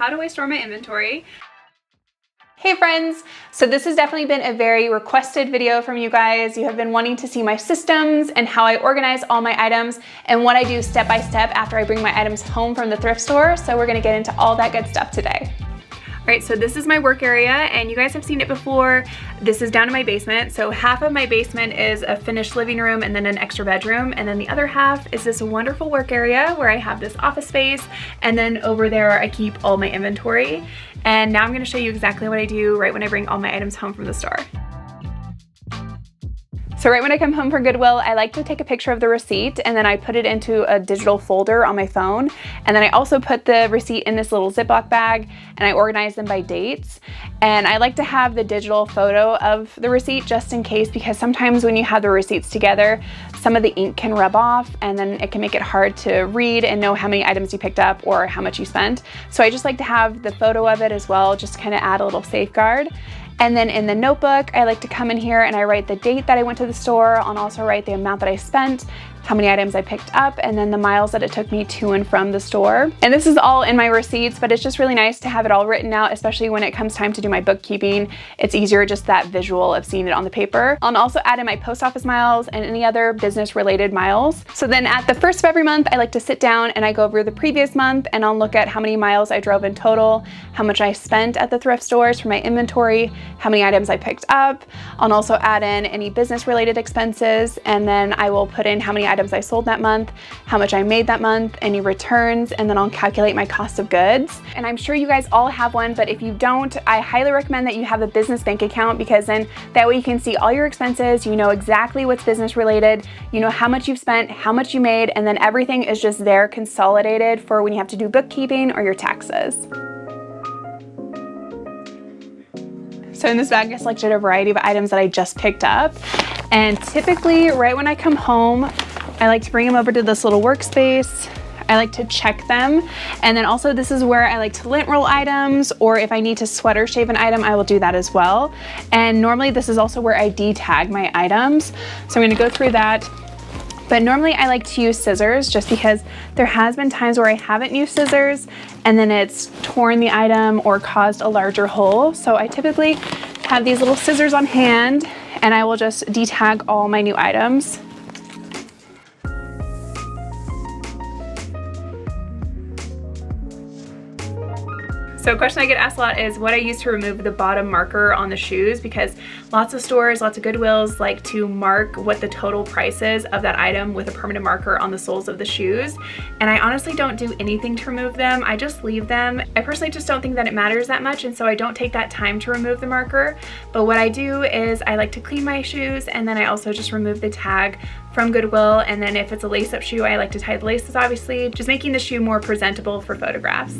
How do I store my inventory? Hey friends, so this has definitely been a very requested video from you guys. You have been wanting to see my systems and how I organize all my items and what I do step by step after I bring my items home from the thrift store. So we're gonna get into all that good stuff today. All right, so this is my work area and you guys have seen it before. This is down in my basement. So half of my basement is a finished living room and then an extra bedroom. And then the other half is this wonderful work area where I have this office space. And then over there, I keep all my inventory. And now I'm gonna show you exactly what I do right when I bring all my items home from the store. So right when I come home from Goodwill, I like to take a picture of the receipt and then I put it into a digital folder on my phone. And then I also put the receipt in this little Ziploc bag and I organize them by dates. And I like to have the digital photo of the receipt just in case, because sometimes when you have the receipts together, some of the ink can rub off and then it can make it hard to read and know how many items you picked up or how much you spent. So I just like to have the photo of it as well, just kind of add a little safeguard. And then in the notebook, I like to come in here and I write the date that I went to the store, and also write the amount that I spent, how many items I picked up, and then the miles that it took me to and from the store. And this is all in my receipts, but it's just really nice to have it all written out, especially when it comes time to do my bookkeeping. It's easier just that visual of seeing it on the paper. I'll also add in my post office miles and any other business related miles. So then at the first of every month, I like to sit down and I go over the previous month and I'll look at how many miles I drove in total, how much I spent at the thrift stores for my inventory, how many items I picked up. I'll also add in any business related expenses, and then I will put in how many items I sold that month, how much I made that month, any returns, and then I'll calculate my cost of goods. And I'm sure you guys all have one, but if you don't, I highly recommend that you have a business bank account, because then that way you can see all your expenses, you know exactly what's business related, you know how much you've spent, how much you made, and then everything is just there consolidated for when you have to do bookkeeping or your taxes. So in this bag, I selected a variety of items that I just picked up. And typically, right when I come home, I like to bring them over to this little workspace. I like to check them. And then also this is where I like to lint roll items, or if I need to sweater shave an item, I will do that as well. And normally this is also where I detag my items. So I'm gonna go through that. But normally I like to use scissors, just because there has been times where I haven't used scissors and then it's torn the item or caused a larger hole. So I typically have these little scissors on hand and I will just detag all my new items. So a question I get asked a lot is what I use to remove the bottom marker on the shoes, because lots of stores, lots of Goodwills like to mark what the total price is of that item with a permanent marker on the soles of the shoes. And I honestly don't do anything to remove them. I just leave them. I personally just don't think that it matters that much, and so I don't take that time to remove the marker. But what I do is I like to clean my shoes, and then I also just remove the tag from Goodwill. And then if it's a lace-up shoe, I like to tie the laces, obviously, just making the shoe more presentable for photographs.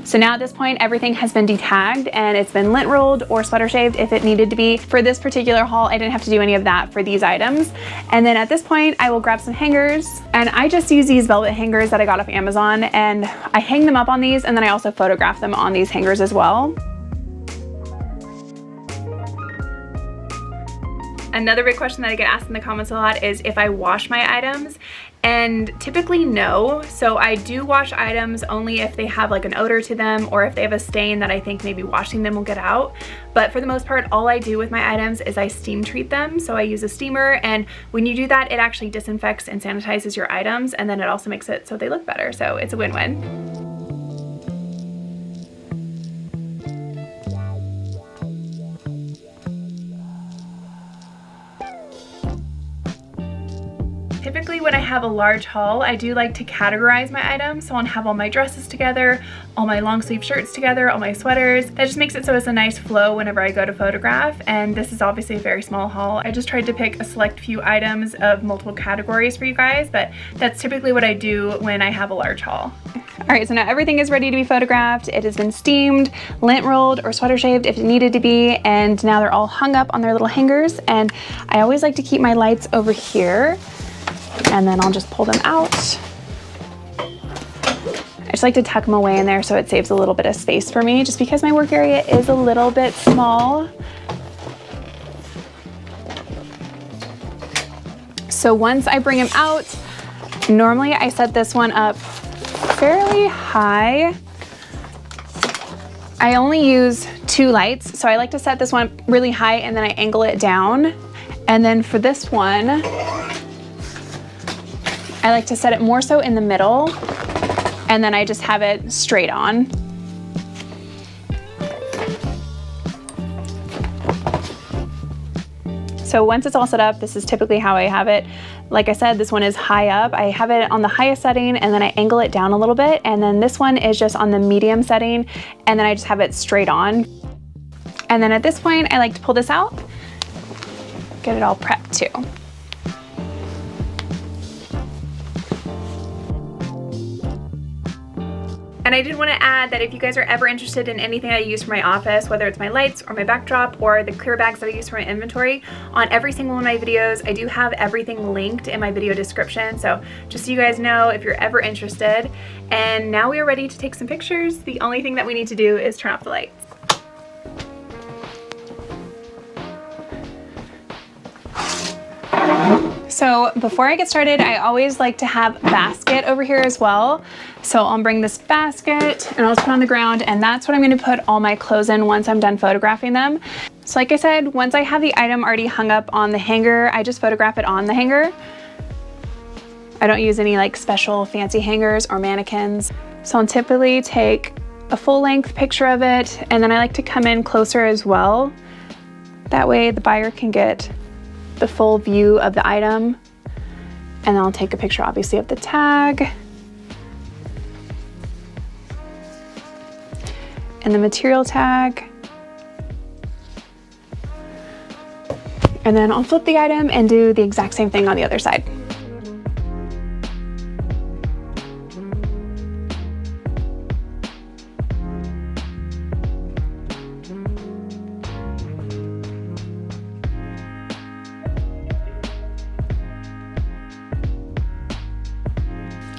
So now at this point, everything has been detagged and it's been lint rolled or sweater shaved if it needed to be. For this particular haul, I didn't have to do any of that for these items. And then at this point, I will grab some hangers, and I just use these velvet hangers that I got off Amazon, and I hang them up on these, and then I also photograph them on these hangers as well. Another big question that I get asked in the comments a lot is if I wash my items, and typically no. So I do wash items only if they have like an odor to them, or if they have a stain that I think maybe washing them will get out. But for the most part, all I do with my items is I steam treat them. So I use a steamer, and when you do that, it actually disinfects and sanitizes your items, and then it also makes it so they look better. So it's a win-win. Typically when I have a large haul, I do like to categorize my items. So I'll have all my dresses together, all my long sleeve shirts together, all my sweaters. That just makes it so it's a nice flow whenever I go to photograph. And this is obviously a very small haul. I just tried to pick a select few items of multiple categories for you guys, but that's typically what I do when I have a large haul. All right, so now everything is ready to be photographed. It has been steamed, lint rolled, or sweater shaved if it needed to be, and now they're all hung up on their little hangers. And I always like to keep my lights over here, and then I'll just pull them out. I just like to tuck them away in there so it saves a little bit of space for me, just because my work area is a little bit small. So once I bring them out, normally I set this one up fairly high. I only use 2 lights, so I like to set this one really high and then I angle it down. And then for this one, I like to set it more so in the middle, and then I just have it straight on. So once it's all set up, this is typically how I have it. Like I said, this one is high up. I have it on the highest setting and then I angle it down a little bit. And then this one is just on the medium setting and then I just have it straight on. And then at this point, I like to pull this out, get it all prepped too. And I did want to add that if you guys are ever interested in anything I use for my office, whether it's my lights or my backdrop or the clear bags that I use for my inventory, on every single one of my videos, I do have everything linked in my video description. So just so you guys know if you're ever interested. And now we are ready to take some pictures. The only thing that we need to do is turn off the lights. So before I get started, I always like to have a basket over here as well. So I'll bring this basket and I'll just put it on the ground, and that's what I'm going to put all my clothes in once I'm done photographing them. So like I said, once I have the item already hung up on the hanger, I just photograph it on the hanger. I don't use any like special fancy hangers or mannequins. So I'll typically take a full length picture of it, and then I like to come in closer as well. That way the buyer can get the full view of the item. And then I'll take a picture obviously of the tag and the material tag. And then I'll flip the item and do the exact same thing on the other side.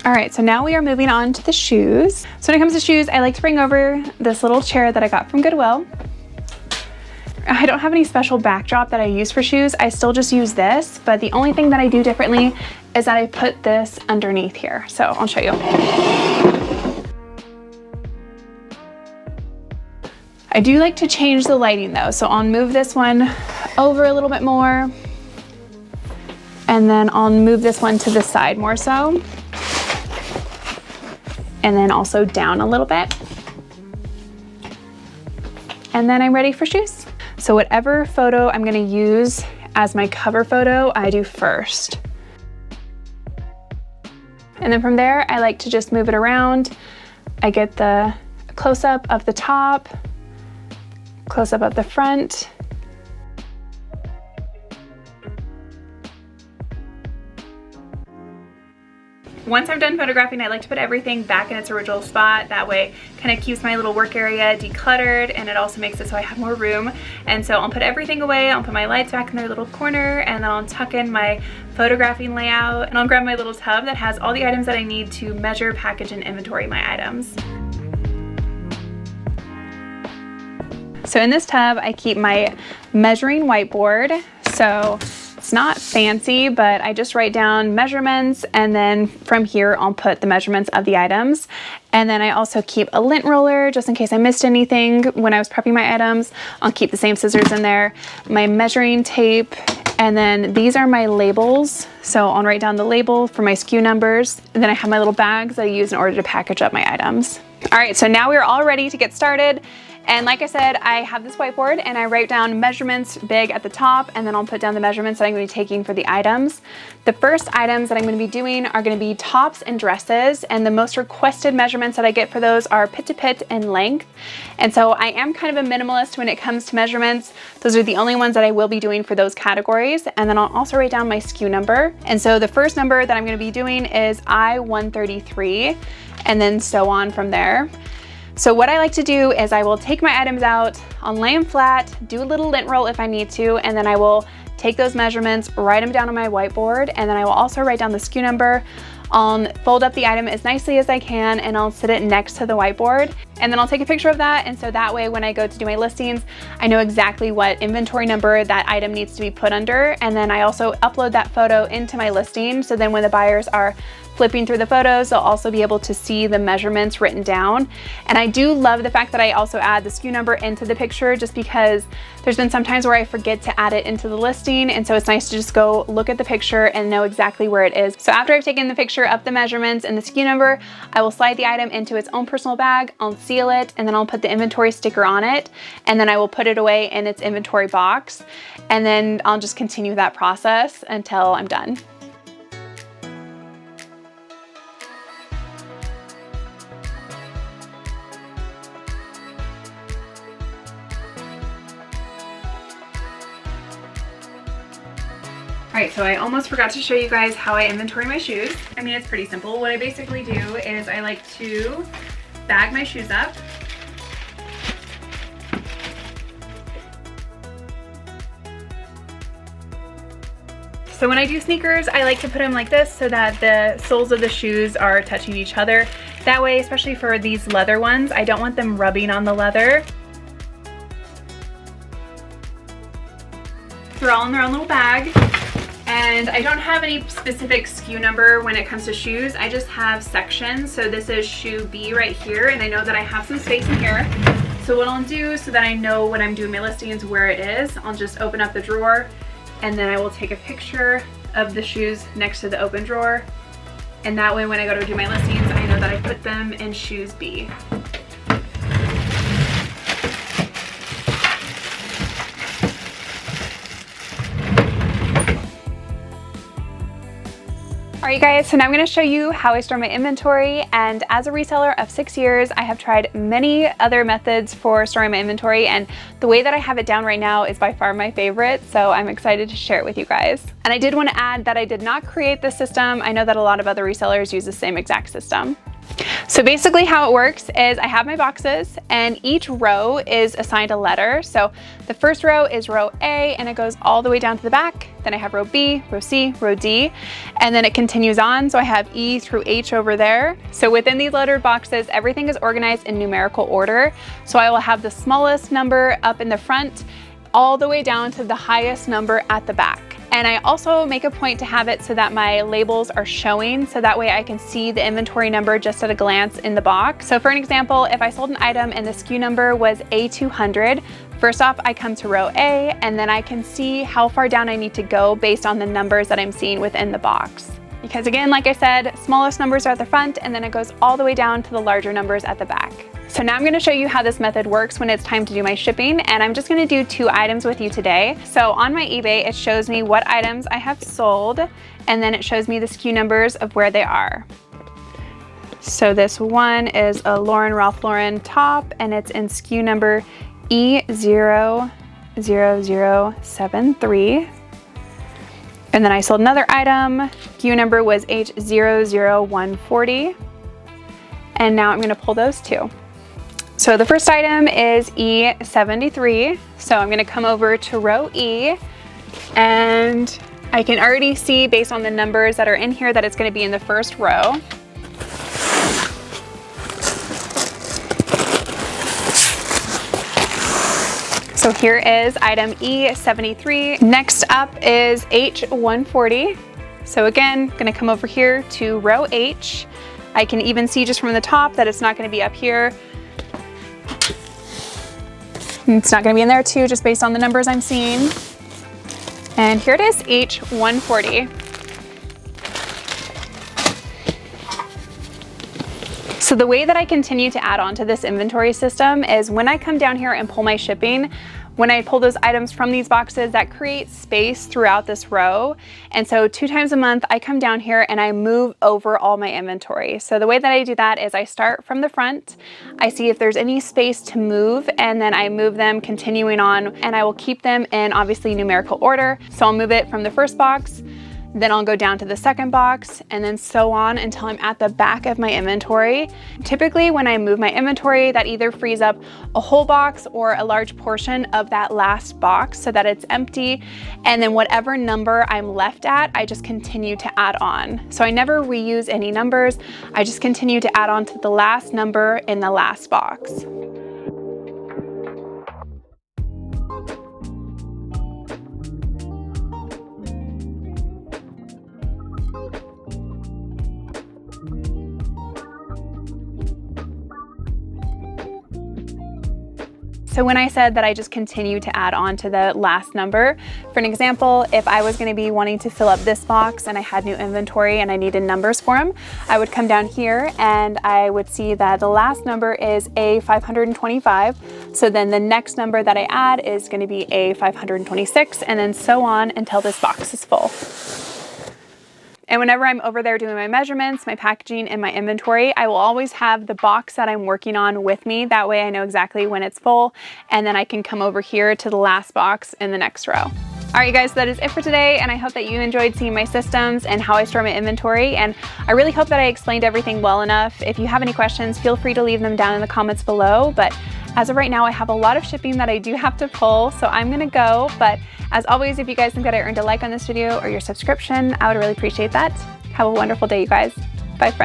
All right, so now we are moving on to the shoes. So when it comes to shoes, I like to bring over this little chair that I got from Goodwill. I don't have any special backdrop that I use for shoes. I still just use this, but the only thing that I do differently is that I put this underneath here. So I'll show you. I do like to change the lighting though. So I'll move this one over a little bit more, and then I'll move this one to the side more so. And then also down a little bit. And then I'm ready for shoes. So whatever photo I'm gonna use as my cover photo, I do first. And then from there, I like to just move it around. I get the close-up of the top, close-up of the front. Once I'm done photographing, I like to put everything back in its original spot. That way, kind of keeps my little work area decluttered, and it also makes it so I have more room. And so I'll put everything away, I'll put my lights back in their little corner, and then I'll tuck in my photographing layout, and I'll grab my little tub that has all the items that I need to measure, package, and inventory my items. So in this tub, I keep my measuring whiteboard. So it's not fancy, but I just write down measurements, and then from here I'll put the measurements of the items. And then I also keep a lint roller just in case I missed anything when I was prepping my items. I'll keep the same scissors in there, my measuring tape, and then these are my labels. So I'll write down the label for my SKU numbers, and then I have my little bags that I use in order to package up my items. All right, so now we're all ready to get started. And like I said, I have this whiteboard and I write down measurements big at the top, and then I'll put down the measurements that I'm going to be taking for the items. The first items that I'm going to be doing are going to be tops and dresses, and the most requested measurements that I get for those are pit to pit and length. And so I am kind of a minimalist when it comes to measurements. Those are the only ones that I will be doing for those categories. And then I'll also write down my SKU number. And so the first number that I'm going to be doing is I-133, and then so on from there. So what I like to do is I will take my items out, I'll lay them flat, do a little lint roll if I need to, and then I will take those measurements, write them down on my whiteboard, and then I will also write down the SKU number. I'll fold up the item as nicely as I can and I'll sit it next to the whiteboard, and then I'll take a picture of that, and so that way when I go to do my listings, I know exactly what inventory number that item needs to be put under. And then I also upload that photo into my listing, so then when the buyers are flipping through the photos, they'll also be able to see the measurements written down. And I do love the fact that I also add the SKU number into the picture, just because there's been some times where I forget to add it into the listing, and so it's nice to just go look at the picture and know exactly where it is. So after I've taken the picture of the measurements and the SKU number, I will slide the item into its own personal bag, I'll seal it, and then I'll put the inventory sticker on it, and then I will put it away in its inventory box, and then I'll just continue that process until I'm done. All right, so I almost forgot to show you guys how I inventory my shoes. I mean, it's pretty simple. What I basically do is I like to bag my shoes up. So when I do sneakers, I like to put them like this so that the soles of the shoes are touching each other. That way, especially for these leather ones, I don't want them rubbing on the leather. They're all in their own little bag. And I don't have any specific SKU number when it comes to shoes. I just have sections. So this is shoe B right here, and I know that I have some space in here. So what I'll do, so that I know when I'm doing my listings where it is, I'll just open up the drawer, and then I will take a picture of the shoes next to the open drawer. And that way when I go to do my listings, I know that I put them in shoes B. All right, you guys, so now I'm going to show you how I store my inventory. And as a reseller of 6 years, I have tried many other methods for storing my inventory, and the way that I have it down right now is by far my favorite, so I'm excited to share it with you guys. And I did want to add that I did not create this system. I know that a lot of other resellers use the same exact system. So basically how it works is I have my boxes, and each row is assigned a letter. So the first row is row A, and it goes all the way down to the back. Then I have row B, row C, row D, and then it continues on. So I have E through H over there. So within these lettered boxes, everything is organized in numerical order. So I will have the smallest number up in the front, all the way down to the highest number at the back. And I also make a point to have it so that my labels are showing, so that way I can see the inventory number just at a glance in the box. So for an example, if I sold an item and the SKU number was A200, first off, I come to row A, and then I can see how far down I need to go based on the numbers that I'm seeing within the box. Because again, like I said, smallest numbers are at the front, and then it goes all the way down to the larger numbers at the back. So now I'm going to show you how this method works when it's time to do my shipping, and I'm just going to do 2 items with you today. So on my eBay, it shows me what items I have sold, and then it shows me the SKU numbers of where they are. So this one is a Ralph Lauren top, and it's in SKU number E00073. And then I sold another item, SKU number was H00140. And now I'm going to pull those 2. So the first item is E73. So I'm going to come over to row E, and I can already see based on the numbers that are in here that it's going to be in the first row. So here is item E73. Next up is H140. So again, going to come over here to row H. I can even see just from the top that it's not going to be up here. It's not going to be in there too, just based on the numbers I'm seeing. And here it is, H140. So the way that I continue to add on to this inventory system is when I come down here and pull my shipping, when I pull those items from these boxes, that creates space throughout this row. And so 2 times a month, I come down here and I move over all my inventory. So the way that I do that is I start from the front, I see if there's any space to move, and then I move them continuing on, and I will keep them in obviously numerical order. So I'll move it from the first box Then I'll go down to the second box, and then so on until I'm at the back of my inventory. Typically when I move my inventory, that either frees up a whole box or a large portion of that last box so that it's empty. And then whatever number I'm left at, I just continue to add on. So I never reuse any numbers. I just continue to add on to the last number in the last box. So when I said that I just continue to add on to the last number, for an example, if I was going to be wanting to fill up this box and I had new inventory and I needed numbers for them, I would come down here and I would see that the last number is A525. So then the next number that I add is going to be A526, and then so on until this box is full. And whenever I'm over there doing my measurements, my packaging, and my inventory, I will always have the box that I'm working on with me. That way I know exactly when it's full, and then I can come over here to the last box in the next row. All right, you guys, so that is it for today, and I hope that you enjoyed seeing my systems and how I store my inventory, and I really hope that I explained everything well enough. If you have any questions, feel free to leave them down in the comments below, but as of right now, I have a lot of shipping that I do have to pull, so I'm gonna go, but as always, if you guys think that I earned a like on this video or your subscription, I would really appreciate that. Have a wonderful day, you guys. Bye, friends.